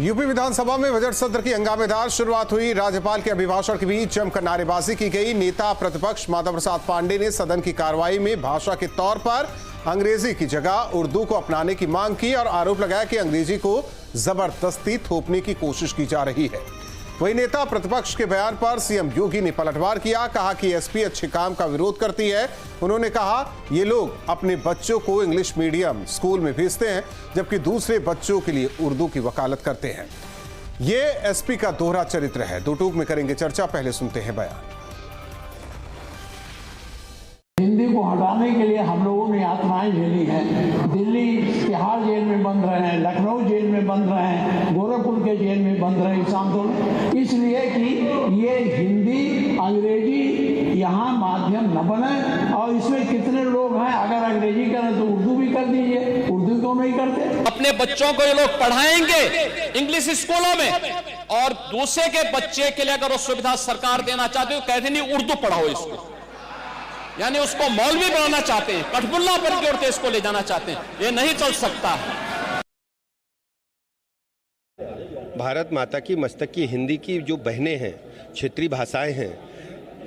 UP विधानसभा में budget सत्र की हंगामेदार शुरुआत हुई। राज्यपाल के अभिभाषण के बीच जमकर नारेबाजी की गई। नेता प्रतिपक्ष माधव प्रसाद पांडे ने सदन की कार्रवाई में भाषा के तौर पर अंग्रेजी की जगह उर्दू को अपनाने की मांग की और आरोप लगाया कि अंग्रेजी को जबरदस्ती थोपने की कोशिश की जा रही है। वहीं नेता प्रतिपक्ष के बयान पर सीएम योगी ने पलटवार किया। कहा कि एसपी अच्छे काम का विरोध करती है। उन्होंने कहा ये लोग अपने बच्चों को इंग्लिश मीडियम स्कूल में भेजते हैं जबकि दूसरे बच्चों के लिए उर्दू की वकालत करते हैं। ये एसपी का दोहरा चरित्र है। दो टूक में करेंगे चर्चा, पहले सुनते हैं बयान। हिंदी को हटाने के लिए हम लोगों ने यातनाएं झेली हैं। दिल्ली तिहाड़ जेल में बंद रहे हैं, लखनऊ जेल में बंद रहे हैं, गोरखपुर के जेल में बंद रहे इस आंदोलन, इसलिए कि ये हिंदी अंग्रेजी यहाँ माध्यम न बने। और इसमें कितने लोग हैं, अगर अंग्रेजी करें तो उर्दू भी कर दीजिए, उर्दू क्यों नहीं करते? अपने बच्चों को ये लोग पढ़ाएंगे इंग्लिश स्कूलों में और दूसरे के बच्चे के लिए अगर वो सुविधा सरकार देना चाहते हो कहते नहीं उर्दू पढ़ाओ इसको, यानी उसको मौलवी बनाना चाहते हैं, कठपुल्ला पर की ओर इसको ले जाना चाहते हैं। ये नहीं चल सकता है। भारत माता की मस्तक की हिंदी की जो बहनें हैं, क्षेत्रीय भाषाएं हैं,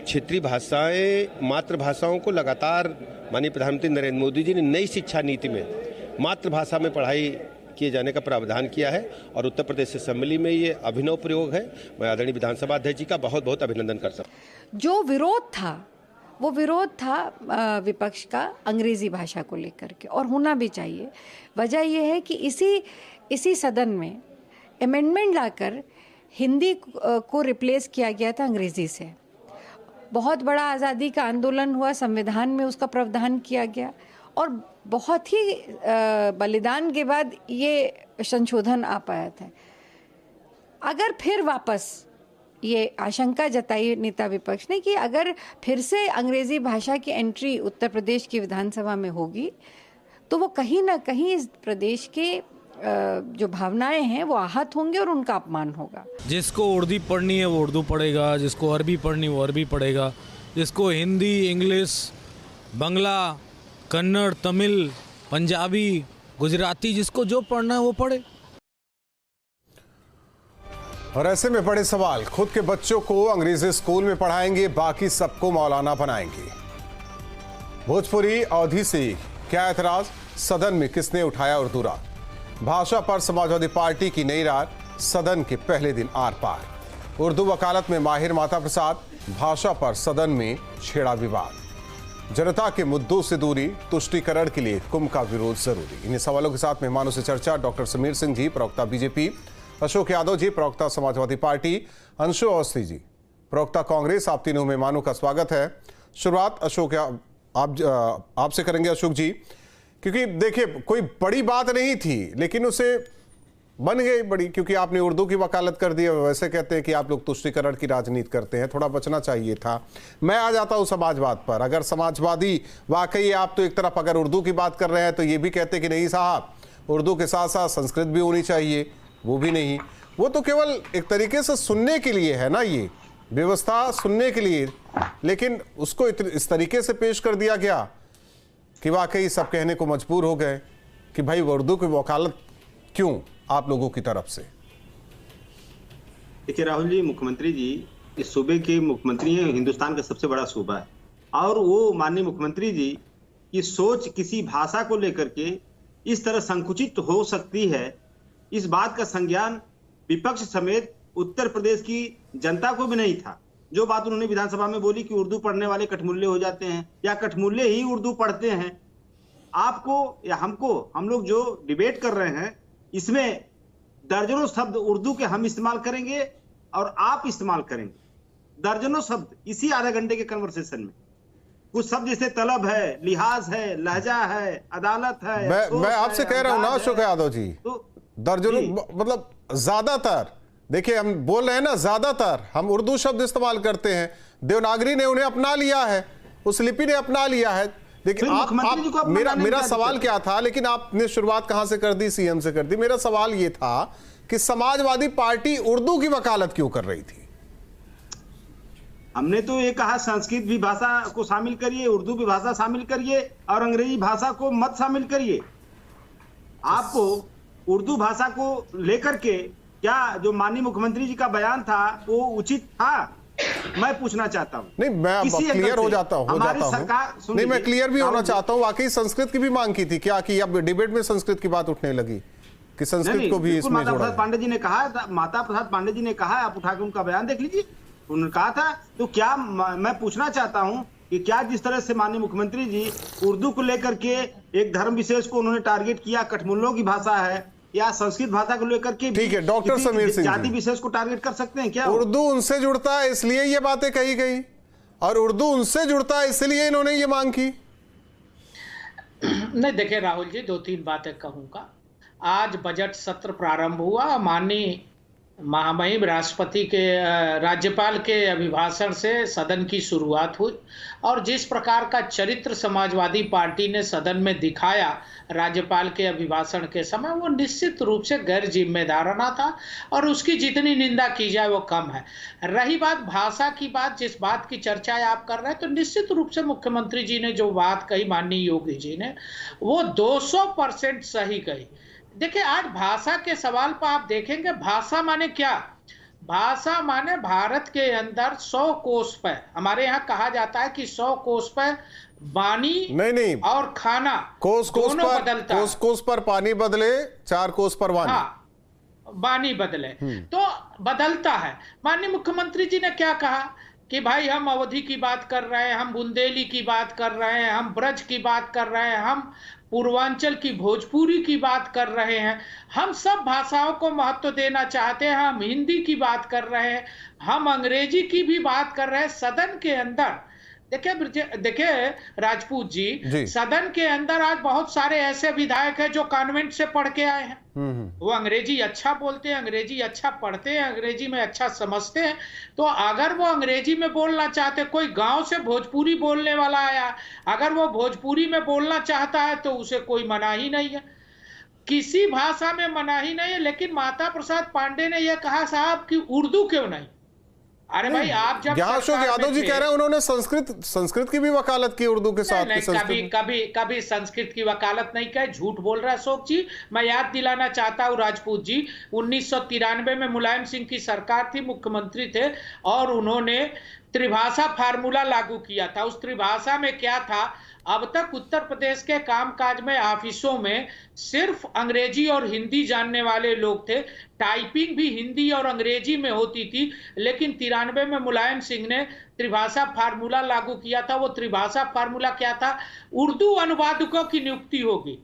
क्षेत्रीय भाषाएं मातृभाषाओं को लगातार माननीय प्रधानमंत्री नरेंद्र मोदी जी ने नई शिक्षा नीति में मातृभाषा में पढ़ाई किए जाने का प्रावधान किया है और उत्तर प्रदेश असेंबली में ये अभिनव प्रयोग है। मैं आदरणीय विधानसभा अध्यक्ष जी का बहुत बहुत अभिनंदन करता हूँ। जो विरोध था वो विरोध था विपक्ष का अंग्रेजी भाषा को लेकर के, और होना भी चाहिए। वजह यह है कि इसी सदन में अमेंडमेंट लाकर हिंदी को रिप्लेस किया गया था अंग्रेजी से। बहुत बड़ा आज़ादी का आंदोलन हुआ, संविधान में उसका प्रावधान किया गया और बहुत ही बलिदान के बाद ये संशोधन आ पाया था। अगर फिर वापस ये आशंका जताई नेता विपक्ष ने कि अगर फिर से अंग्रेजी भाषा की एंट्री उत्तर प्रदेश की विधानसभा में होगी तो वो कहीं ना कहीं इस प्रदेश के जो भावनाएं हैं वो आहत होंगे और उनका अपमान होगा। जिसको उर्दू पढ़नी है वो उर्दू पढ़ेगा, जिसको अरबी पढ़नी वो अरबी पढ़ेगा, जिसको हिंदी, इंग्लिश, बांग्ला, कन्नड़, तमिल, पंजाबी, गुजराती, जिसको जो पढ़ना है वो पढ़े। और ऐसे में बड़े सवाल, खुद के बच्चों को अंग्रेजी स्कूल में पढ़ाएंगे, बाकी सबको मौलाना बनाएंगे। भोजपुरी अवधि से क्या ऐतराज, सदन में किसने उठाया उर्दू राग? भाषा पर समाजवादी पार्टी की नई रार, सदन के पहले दिन आर पार। उर्दू वकालत में माहिर माता प्रसाद, भाषा पर सदन में छेड़ा विवाद। जनता के मुद्दों से दूरी, तुष्टीकरण के लिए कुंभ का विरोध जरूरी। इन्हीं सवालों के साथ मेहमानों से चर्चा। डॉक्टर समीर सिंह जी, प्रवक्ता बीजेपी, अशोक यादव जी, प्रवक्ता समाजवादी पार्टी, अंशु अवस्थी जी, प्रवक्ता कांग्रेस। आप तीनों मेहमानों का स्वागत है। शुरुआत अशोक आपसे करेंगे अशोक जी, क्योंकि देखिए कोई बड़ी बात नहीं थी लेकिन उसे बन गई बड़ी, क्योंकि आपने उर्दू की वकालत कर दी। वैसे कहते हैं कि आप लोग तुष्टीकरण की राजनीति करते हैं, थोड़ा बचना चाहिए था। मैं आ जाता हूं समाजवाद पर। अगर समाजवादी वाकई आप तो एक तरफ अगर उर्दू की बात कर रहे हैं तो ये भी कहते कि नहीं साहब उर्दू के साथ साथ संस्कृत भी होनी चाहिए, वो भी नहीं। वो तो केवल एक तरीके से सुनने के लिए है ना, ये व्यवस्था सुनने के लिए, लेकिन उसको इस तरीके से पेश कर दिया गया कि वाकई सब कहने को मजबूर हो गए कि भाई उर्दू की वकालत क्यों आप लोगों की तरफ से? देखिए राहुल जी, मुख्यमंत्री जी इस सूबे के मुख्यमंत्री हैं, हिंदुस्तान का सबसे बड़ा सूबा है, और वो माननीय मुख्यमंत्री जी की सोच किसी भाषा को लेकर के इस तरह संकुचित हो सकती है, इस बात का संज्ञान विपक्ष समेत उत्तर प्रदेश की जनता को भी नहीं था। जो बात उन्होंने विधानसभा में बोली कि उर्दू पढ़ने वाले कठमुल्ले हो जाते हैं या कठमुल्ले ही उर्दू पढ़ते हैं, आपको या हमको, हम लोग जो डिबेट कर रहे हैं इसमें दर्जनों शब्द उर्दू के हम इस्तेमाल करेंगे और आप इस्तेमाल करेंगे, दर्जनों शब्द इसी आधे घंटे के कन्वर्सेशन में। कुछ शब्द जैसे तलब है, लिहाज है, लहजा है, अदालत है। मैं आपसे कह रहा हूं ना अशोक यादव जी, दर्जनों मतलब ज्यादातर, देखिए हम बोल रहे हैं ना, ज्यादातर हम उर्दू शब्द इस्तेमाल करते हैं। देवनागरी ने उन्हें अपना लिया है, उस लिपि ने अपना लिया है। लेकिन आप मेरा सवाल क्या था, लेकिन आपने शुरुआत कहां से कर दी? सीएम से कर दी। मेरा सवाल यह था कि समाजवादी पार्टी उर्दू की वकालत क्यों कर रही थी? हमने तो ये कहा संस्कृत भी भाषा को शामिल करिए, उर्दू भी भाषा शामिल करिए और अंग्रेजी भाषा को मत शामिल करिए। आपको उर्दू भाषा को लेकर के क्या जो माननीय मुख्यमंत्री जी का बयान था वो उचित था? मैं पूछना चाहता हूँ। नहीं, मैं अब क्लियर हो जाता हूँ नहीं, मैं क्लियर भी होना चाहता हूँ। वाकई संस्कृत की भी मांग की थी क्या, कि अब डिबेट में संस्कृत की बात उठने लगी कि संस्कृत को भी इसमें माता जोड़ा प्रसाद पांडे जी ने कहा, माता प्रसाद पांडे जी ने कहा, आप उठा के उनका बयान देख लीजिए, उन्होंने कहा था। तो क्या मैं पूछना चाहता हूँ कि क्या जिस तरह से माननीय मुख्यमंत्री जी उर्दू को लेकर के एक धर्म विशेष को उन्होंने टारगेट किया, कठमुल्लों की भाषा है, या संस्कृत भाषा को लेकर के, ठीक है डॉक्टर समीर सिंह, जाति विशेष को टारगेट कर सकते हैं क्या? उर्दू उनसे जुड़ता है इसलिए ये बातें कही गई, और उर्दू उनसे जुड़ता है इसलिए इन्होंने ये मांग की। नहीं देखिए राहुल जी, 2-3 बातें कहूंगा। आज बजट सत्र प्रारंभ हुआ, माननीय महामहिम राष्ट्रपति के राज्यपाल के अभिभाषण से सदन की शुरुआत हुई, और जिस प्रकार का चरित्र समाजवादी पार्टी ने सदन में दिखाया राज्यपाल के अभिभाषण के समय, वो निश्चित रूप से गैर जिम्मेदाराना था, और उसकी जितनी निंदा की जाए वो कम है। रही बात भाषा की बात, जिस बात की चर्चा आप कर रहे हैं, तो निश्चित रूप से मुख्यमंत्री जी ने जो बात कही, माननीय योगी जी ने, वो 200% सही कही। देखिए आज भाषा के सवाल पर आप देखेंगे, भाषा माने क्या? भाषा माने भारत के अंदर 100 कोस पर, हमारे यहाँ कहा जाता है कि 100 कोस पर पानी नहीं और खाना कोस दोनों बदलता है। कोस पर पानी बदले, 4 कोस पर वानी। हाँ, वानी बदले तो बदलता है। माननीय मुख्यमंत्री जी ने क्या कहा कि भाई हम अवधी की बात कर रहे हैं, हम बुंदेली की बात कर रहे हैं, हम ब्रज की बात कर रहे हैं, हम पूर्वांचल की भोजपुरी की बात कर रहे हैं, हम सब भाषाओं को महत्व देना चाहते हैं, हम हिंदी की बात कर रहे हैं, हम अंग्रेजी की भी बात कर रहे हैं। सदन के अंदर देखिए राजपूत जी, सदन के अंदर आज बहुत सारे ऐसे विधायक हैं जो कॉन्वेंट से पढ़ के आए हैं, वो अंग्रेजी अच्छा बोलते हैं, अंग्रेजी अच्छा पढ़ते हैं, अंग्रेजी में अच्छा समझते हैं। तो अगर वो अंग्रेजी में बोलना चाहते, कोई गांव से भोजपुरी बोलने वाला आया, अगर वो भोजपुरी में बोलना चाहता है तो उसे कोई मनाही नहीं है, किसी भाषा में मनाही नहीं है। लेकिन माता प्रसाद पांडे ने यह कहा साहब कि उर्दू क्यों नहीं? अरे भाई आप जब अशोक यादव जी कह रहे हैं उन्होंने संस्कृत की भी वकालत की उर्दू के साथ। कभी संस्कृत की वकालत नहीं कहे, झूठ बोल रहा है अशोक जी। मैं याद दिलाना चाहता हूं राजपूत जी, 1993 में मुलायम सिंह की सरकार थी, मुख्यमंत्री थे, और उन्होंने त्रिभाषा फार्मूला लागू किया था। उस त्रिभाषा में क्या था, अब तक उत्तर प्रदेश के कामकाज में ऑफिसों में सिर्फ अंग्रेजी और हिंदी जानने वाले लोग थे, टाइपिंग भी हिंदी और अंग्रेजी में होती थी। लेकिन 93 में मुलायम सिंह ने त्रिभाषा फार्मूला लागू किया था। वो त्रिभाषा फार्मूला क्या था? उर्दू अनुवादकों की नियुक्ति होगी।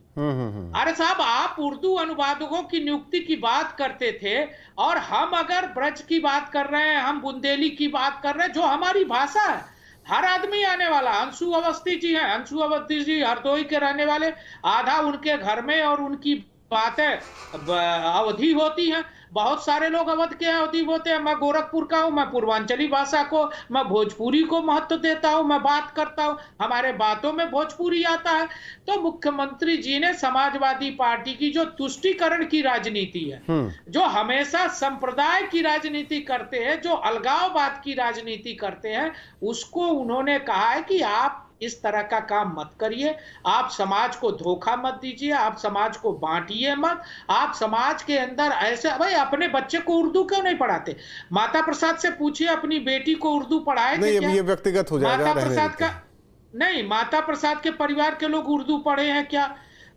अरे साहब, आप उर्दू अनुवादकों की नियुक्ति की बात करते थे, और हम अगर ब्रज की बात कर रहे हैं, हम बुंदेली की बात कर रहे हैं, जो हमारी भाषा है, हर आदमी आने वाला। अंशु अवस्थी जी हैं, अंशु अवस्थी जी हरदोई के रहने वाले, आधा उनके घर में और उनकी बातें अवधि होती हैं। बहुत सारे लोग अवध के अवधि होते हैं। मैं गोरखपुर का हूं, मैं पूर्वांचली भाषा को, मैं भोजपुरी को महत्व देता हूं, मैं बात करता हूं, हमारे बातों में भोजपुरी आता है। तो मुख्यमंत्री जी ने समाजवादी पार्टी की जो तुष्टीकरण की राजनीति है, जो हमेशा संप्रदाय की राजनीति करते हैं, जो अलगाववाद की राजनीति करते हैं, उसको उन्होंने कहा है कि आप इस तरह का काम मत करिए, आप समाज को धोखा मत दीजिए, आप समाज को बांटिए मत, आप समाज के अंदर ऐसे। भाई अपने बच्चे को उर्दू क्यों नहीं पढ़ाते? माता प्रसाद से पूछिए, अपनी बेटी को उर्दू पढ़ाए थे क्या? ये व्यक्तिगत हो जाएगा। माता प्रसाद का नहीं, माता प्रसाद के परिवार के लोग उर्दू पढ़े हैं क्या?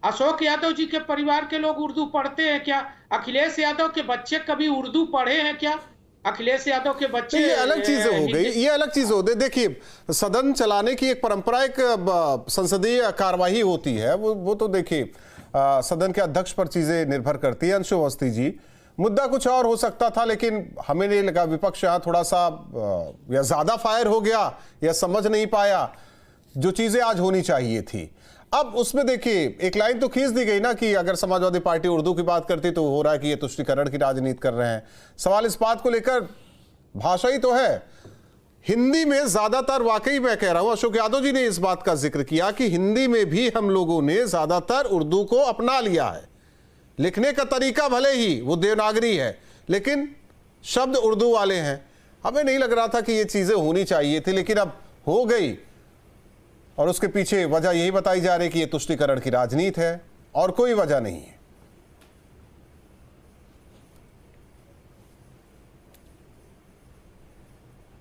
अशोक यादव जी के परिवार के लोग उर्दू पढ़ते हैं क्या? अखिलेश यादव के बच्चे कभी उर्दू पढ़े हैं क्या? अखिलेश यादव के बच्चे, ये अलग चीजें हो गई, ये अलग चीज हो गई। देखिए, सदन चलाने की एक परंपरा, एक संसदीय कार्यवाही होती है, वो तो देखिए सदन के अध्यक्ष पर चीजें निर्भर करती है। अंशु अवस्थी जी, मुद्दा कुछ और हो सकता था, लेकिन हमें नहीं लगा विपक्ष यहाँ थोड़ा सा या ज्यादा फायर हो गया या समझ नहीं पाया जो चीजें आज होनी चाहिए थी। अब उसमें देखिए एक लाइन तो खींच दी गई ना कि अगर समाजवादी पार्टी उर्दू की बात करती तो हो रहा है कि ये तुष्टीकरण की राजनीति कर रहे हैं। सवाल इस बात को लेकर भाषा ही तो है, हिंदी में ज्यादातर, वाकई मैं कह रहा हूं, अशोक यादव जी ने इस बात का जिक्र किया कि हिंदी में भी हम लोगों ने ज्यादातर उर्दू को अपना लिया है। लिखने का तरीका भले ही वो देवनागरी है, लेकिन शब्द उर्दू वाले हैं। हमें नहीं लग रहा था कि ये चीजें होनी चाहिए थी, लेकिन अब हो गई, और उसके पीछे वजह यही बताई जा रही है कि ये तुष्टीकरण की राजनीति है और कोई वजह नहीं है।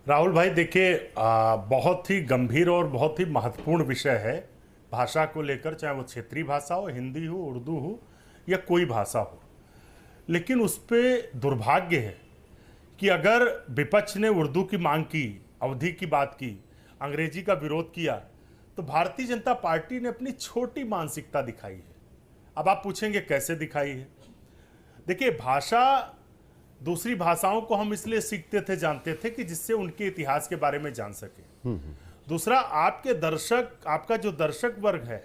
राहुल भाई देखिए, बहुत ही गंभीर और बहुत ही महत्वपूर्ण विषय है भाषा को लेकर, चाहे वो क्षेत्रीय भाषा हो, हिंदी हो, उर्दू हो या कोई भाषा हो। लेकिन उस पर दुर्भाग्य है कि अगर विपक्ष ने उर्दू की मांग की, अवधि की बात की, अंग्रेजी का विरोध किया, तो भारतीय जनता पार्टी ने अपनी छोटी मानसिकता दिखाई है। अब आप पूछेंगे कैसे दिखाई है? देखिए, भाषा, दूसरी भाषाओं को हम इसलिए सीखते थे, जानते थे कि जिससे उनके इतिहास के बारे में जान सके। दूसरा, आपके दर्शक, आपका जो दर्शक वर्ग है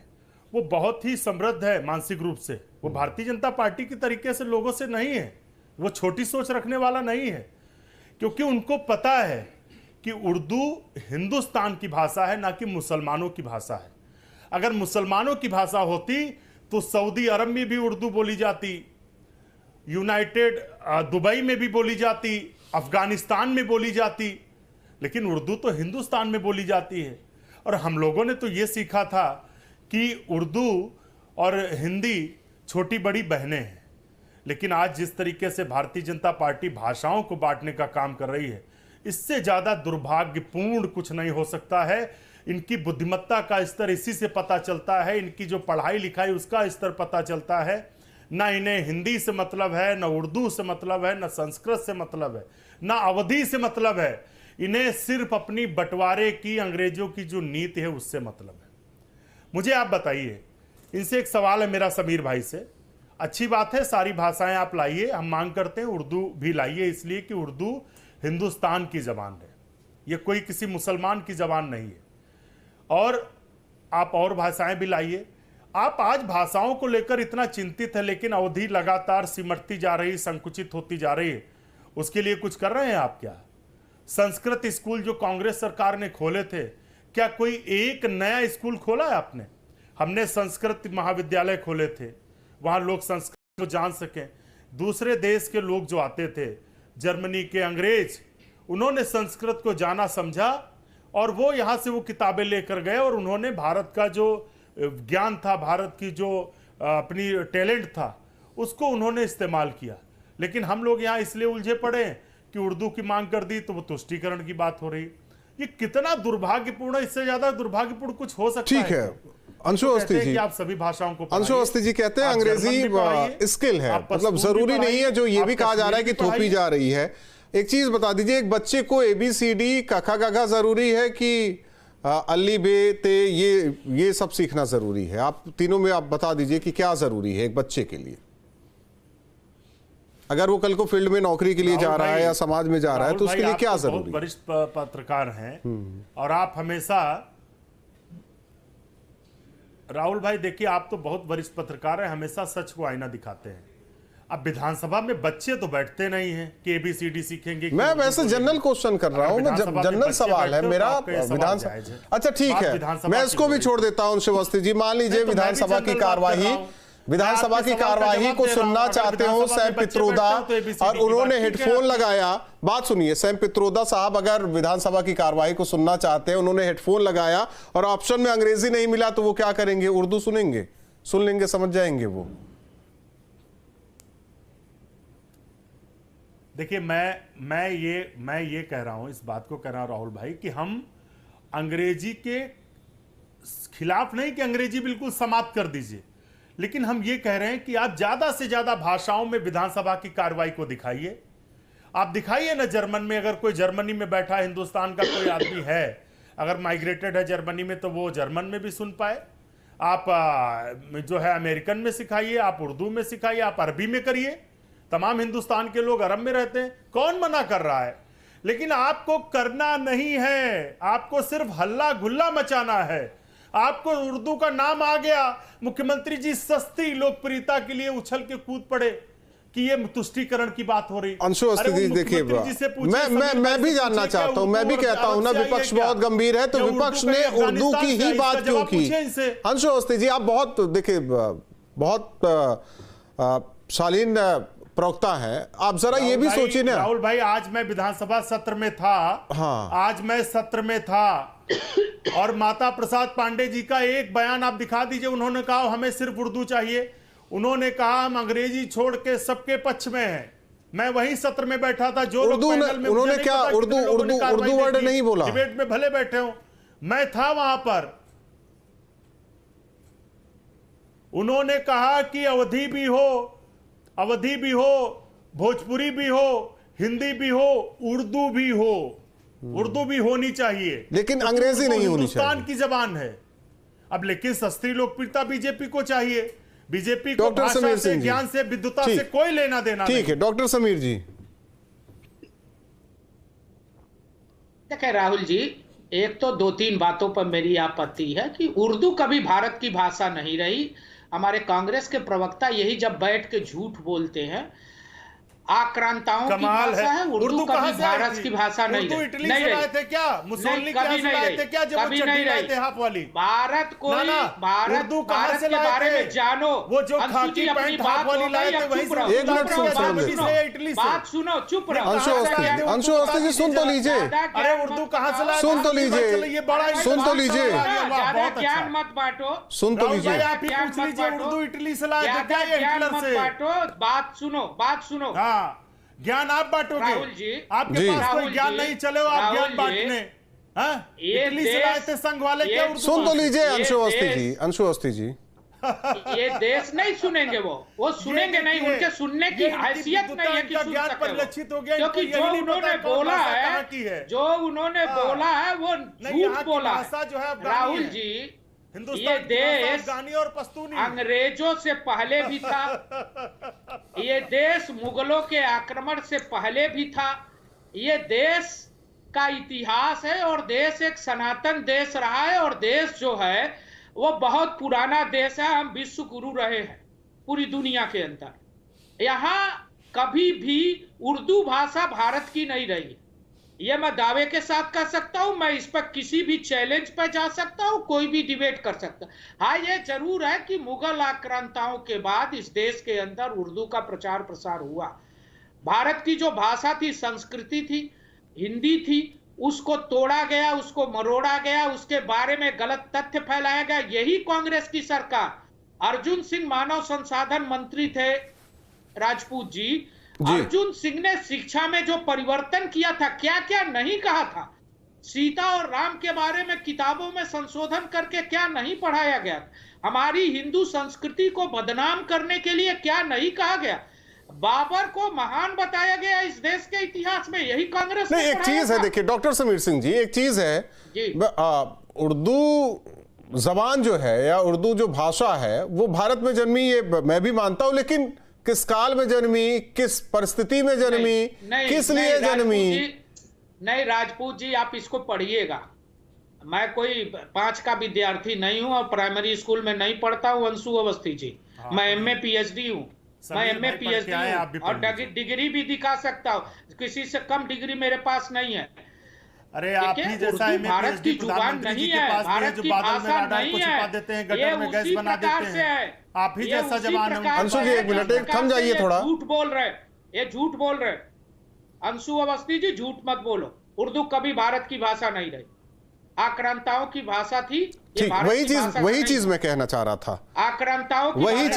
वो बहुत ही समृद्ध है मानसिक रूप से। वो भारतीय जनता पार्टी की तरीके से लोगों से नहीं है, वो छोटी सोच रखने वाला नहीं है, क्योंकि उनको पता है कि उर्दू हिंदुस्तान की भाषा है, ना कि मुसलमानों की भाषा है। अगर मुसलमानों की भाषा होती तो सऊदी अरब में भी उर्दू बोली जाती, यूनाइटेड दुबई में भी बोली जाती, अफगानिस्तान में बोली जाती, लेकिन उर्दू तो हिंदुस्तान में बोली जाती है। और हम लोगों ने तो ये सीखा था कि उर्दू और हिंदी छोटी बड़ी बहनें हैं। लेकिन आज जिस तरीके से भारतीय जनता पार्टी भाषाओं को बांटने का काम कर रही है, इससे ज़्यादा दुर्भाग्यपूर्ण कुछ नहीं हो सकता है। इनकी बुद्धिमत्ता का स्तर इसी से पता चलता है, इनकी जो पढ़ाई लिखाई उसका स्तर पता चलता है। ना इन्हें हिंदी से मतलब है, ना उर्दू से मतलब है, ना संस्कृत से मतलब है, ना अवधि से मतलब है। इन्हें सिर्फ अपनी बंटवारे की, अंग्रेजों की जो नीति है उससे मतलब है। मुझे आप बताइए, इनसे एक सवाल है मेरा समीर भाई से। अच्छी बात है, सारी भाषाएं आप लाइए, हम मांग करते हैं उर्दू भी लाइए, इसलिए कि उर्दू हिंदुस्तान की ज़बान है, ये कोई किसी मुसलमान की ज़बान नहीं है। और आप और भाषाएं भी लाइए। आप आज भाषाओं को लेकर इतना चिंतित है, लेकिन अवधि लगातार सिमटती जा रही, संकुचित होती जा रही है। उसके लिए कुछ कर रहे हैं आप क्या? संस्कृत स्कूल जो कांग्रेस सरकार ने खोले थे, क्या कोई एक नया स्कूल खोला है आपने? हमने संस्कृत महाविद्यालय खोले थे, वहाँ लोग संस्कृत को जान सकें। दूसरे देश के लोग जो आते थे, जर्मनी के अंग्रेज, उन्होंने संस्कृत को जाना समझा और वो यहाँ से वो किताबें लेकर गए और उन्होंने भारत का जो ज्ञान था, भारत की जो अपनी टैलेंट था, उसको उन्होंने इस्तेमाल किया। लेकिन हम लोग यहाँ इसलिए उलझे पड़े हैं कि उर्दू की मांग कर दी तो वो तुष्टीकरण की बात हो रही। ये कितना दुर्भाग्यपूर्ण है, इससे ज्यादा दुर्भाग्यपूर्ण कुछ हो सकता है? ठीक है, अंशु अवस्थी जी, आप सभी भाषाओं को, अंशु अवस्थी जी कहते हैं अंग्रेजी स्किल है, मतलब जरूरी नहीं है जो ये भी कहा जा रहा है कि थोपी जा रही है। एक चीज बता दीजिए, एक बच्चे को ABCD कखा गघा जरूरी है कि अल्ली बे ते ये सब सीखना जरूरी है? आप तीनों में आप बता दीजिए कि क्या जरूरी है एक बच्चे के लिए, अगर वो कल को फील्ड में नौकरी के लिए जा रहा है या समाज में जा रहा है तो उसके लिए क्या जरूरी है? वरिष्ठ पत्रकार हैं और आप हमेशा, राहुल भाई देखिए, आप तो बहुत वरिष्ठ पत्रकार हैं, हमेशा सच को आईना दिखाते हैं। अब विधानसभा में बच्चे तो बैठते नहीं हैं कि ABCD सीखेंगे। मैं वैसे जनरल क्वेश्चन कर रहा हूं, मैं जनरल सवाल है मेरा विधानसभा। अच्छा ठीक है, मैं इसको भी छोड़ देता हूं अंशु अवस्थी जी। मान लीजिए विधानसभा की कार्यवाही को सुनना चाहते हो सैम पित्रोदा, और उन्होंने हेडफोन लगाया। बात सुनिए, सैम पित्रोदा साहब अगर विधानसभा की कार्यवाही को सुनना चाहते हैं, उन्होंने हेडफोन लगाया और ऑप्शन में अंग्रेजी नहीं मिला तो वो क्या करेंगे? उर्दू सुनेंगे, सुन लेंगे, समझ जाएंगे वो। देखिए, मैं ये कह रहा हूं, इस बात को कह रहा हूं राहुल भाई, कि हम अंग्रेजी के खिलाफ नहीं कि अंग्रेजी बिल्कुल समाप्त कर दीजिए, लेकिन हम ये कह रहे हैं कि आप ज्यादा से ज्यादा भाषाओं में विधानसभा की कार्रवाई को दिखाइए। आप दिखाइए ना, जर्मन में अगर कोई जर्मनी में बैठा हिंदुस्तान का कोई आदमी है, अगर माइग्रेटेड है जर्मनी में, तो वो जर्मन में भी सुन पाए। आप जो है अमेरिकन में सिखाइए, आप उर्दू में सिखाइए, आप अरबी में करिए। तमाम हिंदुस्तान के लोग अरब में रहते हैं, कौन मना कर रहा है? लेकिन आपको करना नहीं है, आपको सिर्फ हल्ला गुल्ला मचाना है। आपको उर्दू का नाम आ गया, मुख्यमंत्री जी सस्ती लोकप्रियता के लिए उछल के कूद पड़े कि ये तुष्टीकरण की बात हो रही। अंशु अवस्थी जी देखिए, मैं भी जानना चाहता हूं, मैं भी कहता हूं ना, विपक्ष बहुत गंभीर है तो विपक्ष ने उर्दू की ही बात क्यों की? अंशु अवस्थी जी, आप बहुत देखिए, बहुत शालीन प्रवक्ता है, आप जरा ये भी सोचिए ना। राहुल भाई, आज मैं विधानसभा सत्र में था। हाँ। आज मैं सत्र में था और माता प्रसाद पांडे जी का एक बयान आप दिखा दीजिए। उन्होंने कहा हमें सिर्फ उर्दू चाहिए। उन्होंने कहा हम अंग्रेजी छोड़ के सबके पक्ष में हैं। मैं वही सत्र में बैठा था, जो लोग पैनल में उन्होंने क्या उर्दू वर्ड नहीं बोला, डिबेट में भले बैठे हो, मैं था वहां पर। उन्होंने कहा कि अवधी भी हो, भोजपुरी भी हो, हिंदी भी हो, उर्दू भी हो, उर्दू भी होनी चाहिए, लेकिन अंग्रेजी नहीं होनी चाहिए, हिंदुस्तान की जबान है। अब लेकिन सस्ती लोकप्रियता बीजेपी को चाहिए, बीजेपी को भाषा से, ज्ञान से, विद्वता से कोई लेना देना नहीं। ठीक है डॉक्टर समीर जी। देखिए राहुल जी, एक तो 2-3 बातों पर मेरी आपत्ति है कि उर्दू कभी भारत की भाषा नहीं रही। हमारे कांग्रेस के प्रवक्ता यही जब बैठ के झूठ बोलते हैं। आक्रांताओं की भाषा है उर्दू, कभी भारत की भाषा नहीं रही। इटली से लाए थे क्या? मुसोलिनी कभी नहीं रही, कभी नहीं रही। भारत को भारत के बारे में जानो। वो जो खाकी पैंट हाफ वाली लाए थे वही से। एक मिनट बात सुनो, चुप रहो। अंशु अवस्थी जी सुन तो लीजिए। अरे उर्दू कहां से लाए? सुन तो लीजिए, ये बड़ा सुन तो लीजिए, ज्ञान मत बांटो। सुन तो लीजिए, आप ही पूछ लीजिए, उर्दू इटली से लाए थे क्या? ये हिटलर से? बात सुनो। ज्ञान आप बांटोगे राहुल जी, आपके पास कोई ज्ञान नहीं, चले हो आप ज्ञान बांटने। इटली से लाए थे संघ वाले क्या? सुन तो लीजिए अंशु अवस्थी जी। ये देश नहीं सुनेंगे, वो सुनेंगे नहीं, उनके सुनने की हैसियत नहीं है कि सुन सके, क्योंकि जो उन्होंने बोला है वो झूठ बोला है। राहुल जी, ये देश और पश्तूनी अंग्रेजों से पहले भी था, ये देश मुगलों के आक्रमण से पहले भी था। ये देश का इतिहास है और देश एक सनातन देश रहा है, और देश जो है वो बहुत पुराना देश है। हम विश्व गुरु रहे हैं पूरी दुनिया के अंदर। यहाँ कभी भी उर्दू भाषा भारत की नहीं रही, ये मैं दावे के साथ कह सकता हूं। मैं इस पर किसी भी चैलेंज पर जा सकता हूं, कोई भी डिबेट कर सकता। हाँ, ये जरूर है कि मुगल आक्रांताओं के बाद इस देश के अंदर उर्दू का प्रचार प्रसार हुआ। भारत की जो भाषा थी, संस्कृति थी, हिंदी थी, उसको तोड़ा गया, उसको मरोड़ा गया, उसके बारे में गलत तथ्य फैलाया गया। यही कांग्रेस की सरकार, अर्जुन सिंह मानव संसाधन मंत्री थे राजपूत जी, अर्जुन सिंह ने शिक्षा में जो परिवर्तन किया था, क्या क्या नहीं कहा था। सीता और राम के बारे में किताबों में संशोधन करके क्या नहीं पढ़ाया गया। हमारी हिंदू संस्कृति को बदनाम करने के लिए क्या नहीं कहा गया। बाबर को महान बताया गया इस देश के इतिहास में, यही कांग्रेस ने। एक चीज है, देखिए डॉक्टर समीर सिंह जी, एक चीज है, उर्दू जबान जो है या उर्दू जो भाषा है वो भारत में जन्मी, ये मैं भी मानता हूं, लेकिन किस काल में जन्मी, किस परिस्थिति में जन्मी, किस लिए जन्मी? नहीं राजपूत जी, आप इसको पढ़िएगा। मैं कोई 5 का विद्यार्थी नहीं हूं और प्राइमरी स्कूल में नहीं पढ़ता हूं अंशु अवस्थी जी। मैं एमए पीएचडी हूं, और डिग्री भी दिखा सकता हूं। किसी से कम डिग्री मेरे पास नहीं है। अरे आप ही जैसा भारत की जुबान नहीं है, भारत की भाषा नहीं है, ये उसी प्रकार से है। आप ही जैसा जवान अंशु जी, एक मिनट थम जाइए थोड़ा। झूठ बोल रहे, ये झूठ बोल रहे। अंशु अवस्थी जी, झूठ मत बोलो। उर्दू कभी भारत की भाषा नहीं रही, आक्रांताओं की भाषा थी। ठीक, वही चीज मैं कहना चाह रहा था। आक्रांताओं की वही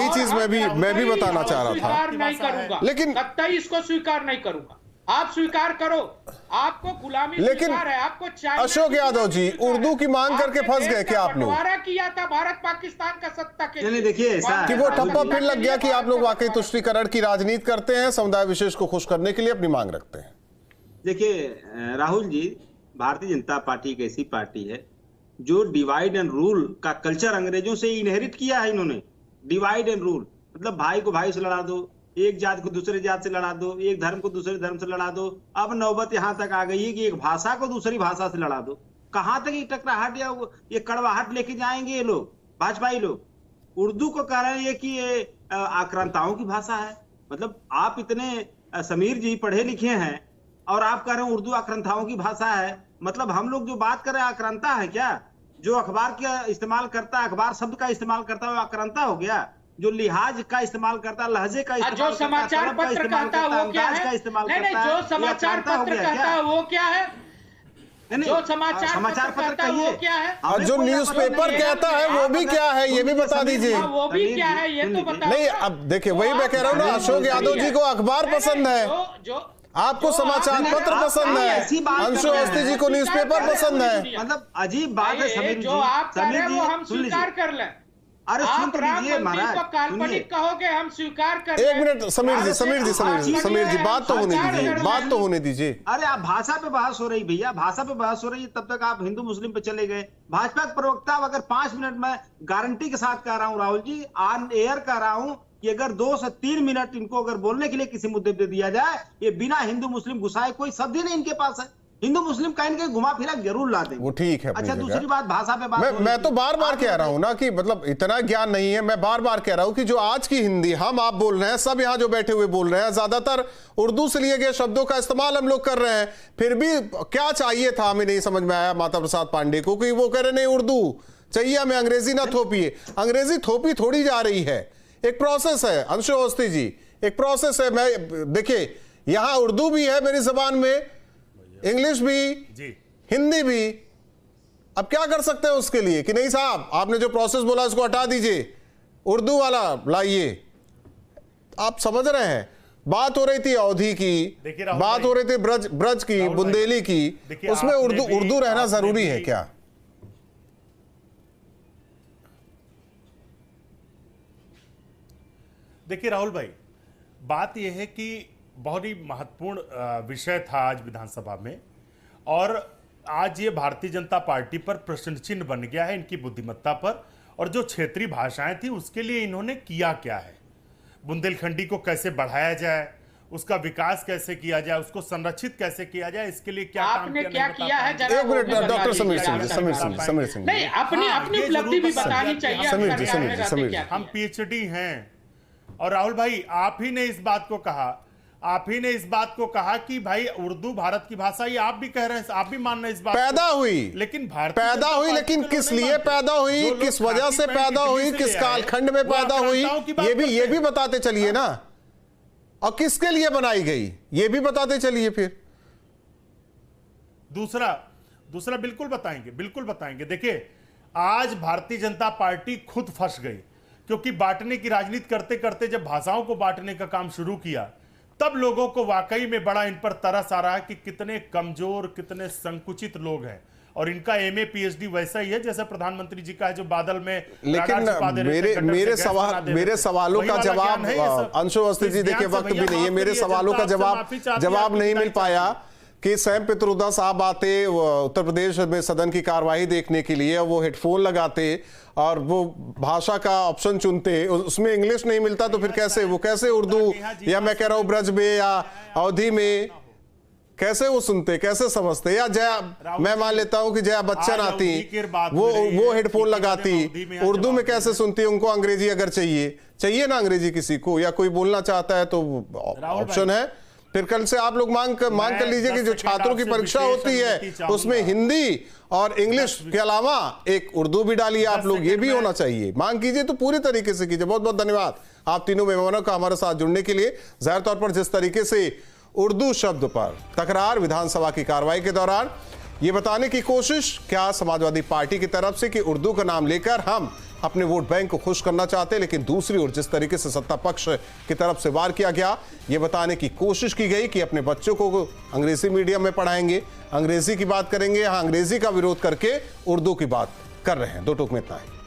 चीज मैं भी बताना चाह रहा था। स्वीकार नहीं करूंगा, लेकिन कतई इसको स्वीकार नहीं करूंगा। आप स्वीकार करो, आपको गुलामी लेकिन है, आपको अशोक यादव जी उर्दू की मांग करके फंस गए क्या आप लोग? बंटवारा किया था भारत पाकिस्तान का सत्ता के लिए। देखिए ऐसा कि वो ठप्पा फिर लग गया कि आप लोग वाकई तुष्टीकरण की राजनीति करते हैं, समुदाय विशेष को खुश करने के लिए अपनी मांग रखते हैं। देखिए राहुल जी, भारतीय जनता पार्टी एक ऐसी पार्टी है जो डिवाइड एंड रूल का कल्चर अंग्रेजों से इनहेरिट किया है। इन्होंने डिवाइड एंड रूल, मतलब भाई को भाई से लड़ा दो, एक जात को दूसरे जात से लड़ा दो, एक धर्म को दूसरे धर्म से लड़ा दो। अब नौबत यहां तक आ गई है कि एक भाषा को दूसरी भाषा से लड़ा दो। कहां तक ये टकराहट या ये कड़वाहट लेके जाएंगे ये लोग, भाजपाई लोग? उर्दू को कह रहे हैं कि ये आक्रांताओं की भाषा है। मतलब आप इतने समीर जी पढ़े लिखे हैं और आप कह रहे हैं उर्दू आक्रांताओं की भाषा है। मतलब हम लोग जो बात कर रहे हैं आक्रांता है क्या? जो अखबार का इस्तेमाल करता है, अखबार शब्द का इस्तेमाल करता है, वो आक्रांता हो गया। जो लिहाज का इस्तेमाल करता है, लहजे का इस्तेमाल जो समाचार पत्र कहता है वो क्या है? नहीं, जो समाचार पत्र कहता है वो क्या है? जो समाचार पत्र कहता है वो क्या है? और जो न्यूज़पेपर कहता है वो भी क्या है, ये भी बता दीजिए। वो भी क्या है ये तो बताओ। नहीं, अब देखिए वही मैं कह रहा हूँ ना, अशोक यादव जी को अखबार पसंद है, आपको समाचार पत्र पसंद है, अंशु अवस्थी जी को न्यूज़पेपर पसंद है। मतलब अजीब बात है समीर जो आप कह रहे हैं वो हम सुन स्वीकार कर लें। अरे आप राम लीजिए मंदिर को काल्पनिक कहोगे, हम स्वीकार कर एक मिनट समीर जी बात तो होने दीजिए। अरे आप भाषा पे बहस हो रही भैया, भाषा पे बहस हो रही है, तब तक आप हिंदू मुस्लिम पे चले गए। भाजपा के प्रवक्ता अगर 5 मिनट में गारंटी के साथ कह रहा हूं राहुल जी, ऑन एयर कह रहा हूं कि अगर 2 से 3 मिनट इनको अगर बोलने के लिए किसी मुद्दे पे दिया जाए, ये बिना हिंदू मुस्लिम घुसाए कोई शब्द ही नहीं इनके पास है। हिंदू मुस्लिम का इनके घुमा फिरा जरूर ला देंगे, वो ठीक है। अच्छा दूसरी बात भाषा पे बात मैं तो बार बार कह रहा हूं ना कि मतलब इतना ज्ञान नहीं है। मैं बार बार कह रहा हूं कि जो आज की हिंदी हम आप बोल रहे हैं, सब यहां जो बैठे हुए बोल रहे हैं, ज्यादातर उर्दू से लिए गए शब्दों का इस्तेमाल हम लोग कर रहे हैं। फिर भी क्या चाहिए था हमें नहीं समझ में आया माता प्रसाद पांडे को कि वो कह रहे नहीं उर्दू चाहिए हमें, अंग्रेजी ना थोपिए। अंग्रेजी थोपी थोड़ी जा रही है, एक प्रोसेस है अंशु अवस्थी जी, एक प्रोसेस है। मैं देखिए यहां उर्दू भी है मेरी जबान में, इंग्लिश भी, हिंदी भी। अब क्या कर सकते हैं उसके लिए कि नहीं साहब आपने जो प्रोसेस बोला उसको हटा दीजिए, उर्दू वाला लाइए। आप समझ रहे हैं, बात हो रही थी अवधी की, बात हो रही थी ब्रज की, बुंदेली की, उसमें उर्दू रहना जरूरी है क्या? देखिए राहुल भाई, बात यह है कि बहुत ही महत्वपूर्ण विषय था आज विधानसभा में, और आज ये भारतीय जनता पार्टी पर प्रश्न चिन्ह बन गया है इनकी बुद्धिमत्ता पर, और जो क्षेत्रीय भाषाएं थी उसके लिए इन्होंने किया क्या है, बुंदेलखंडी को कैसे बढ़ाया जाए, उसका विकास कैसे किया जाए, उसको संरक्षित कैसे किया जाए, इसके लिए क्या आपने क्या किया है? एक मिनट डॉक्टर समीर सिंह नहीं, अपनी उपलब्धि भी बतानी चाहिए। हम पीएचडी हैं, और राहुल भाई आप ही ने इस बात को कहा कि भाई उर्दू भारत की भाषा, ये आप भी कह रहे हैं, आप भी मान रहे हैं इस बात पैदा हुई, लेकिन लेकिन किस लिए पैदा हुई, किस वजह से पैदा हुई, किस कालखंड में पैदा हुई, ये भी बताते चलिए ना, और किसके लिए बनाई गई ये भी बताते चलिए। फिर दूसरा बिल्कुल बताएंगे। देखिए आज भारतीय जनता पार्टी खुद फंस गई, क्योंकि बांटने की राजनीति करते करते जब भाषाओं को बांटने का काम शुरू किया, तब लोगों को वाकई में बड़ा इन पर तरस आ रहा है कि कितने कमजोर, कितने संकुचित लोग हैं, और इनका एमए पीएचडी वैसा ही है जैसे प्रधानमंत्री जी का है जो बादल में। लेकिन मेरे सवालों का जवाब अंशु अवस्थी जी, देखिए वक्त भी नहीं है, मेरे सवालों का जवाब नहीं मिल पाया कि सैम पित्रोदा साहब आते उत्तर प्रदेश में सदन की कार्यवाही देखने के लिए, वो हेडफोन लगाते और वो भाषा का ऑप्शन चुनते, उसमें इंग्लिश नहीं मिलता तो फिर कैसे उर्दू, या मैं कह रहा हूं ब्रज में या अवधी में कैसे वो सुनते, कैसे समझते, या जया मैं मान लेता हूं कि जया बच्चन आती, वो हेडफोन लगाती, उर्दू में कैसे सुनती, उनको अंग्रेजी अगर चाहिए ना अंग्रेजी किसी को, या कोई बोलना चाहता है तो ऑप्शन है। फिर कल से आप लोग मांग कर लीजिए कि जो छात्रों की परीक्षा होती है उसमें हिंदी और इंग्लिश के अलावा एक उर्दू भी डालिए आप लोग, ये भी होना चाहिए। मांग कीजिए तो पूरी तरीके से कीजिए। बहुत बहुत धन्यवाद आप तीनों मेहमानों का हमारे साथ जुड़ने के लिए। जाहिर तौर पर जिस तरीके से उर्दू शब्द पर तकरार विधानसभा की कार्रवाई के दौरान ये बताने की कोशिश क्या समाजवादी पार्टी की तरफ से कि उर्दू का नाम लेकर हम अपने वोट बैंक को खुश करना चाहते हैं, लेकिन दूसरी ओर जिस तरीके से सत्ता पक्ष की तरफ से वार किया गया, ये बताने की कोशिश की गई कि अपने बच्चों को अंग्रेजी मीडियम में पढ़ाएंगे, अंग्रेजी की बात करेंगे, यहाँ अंग्रेजी का विरोध करके उर्दू की बात कर रहे हैं। 2 टूक में इतना है।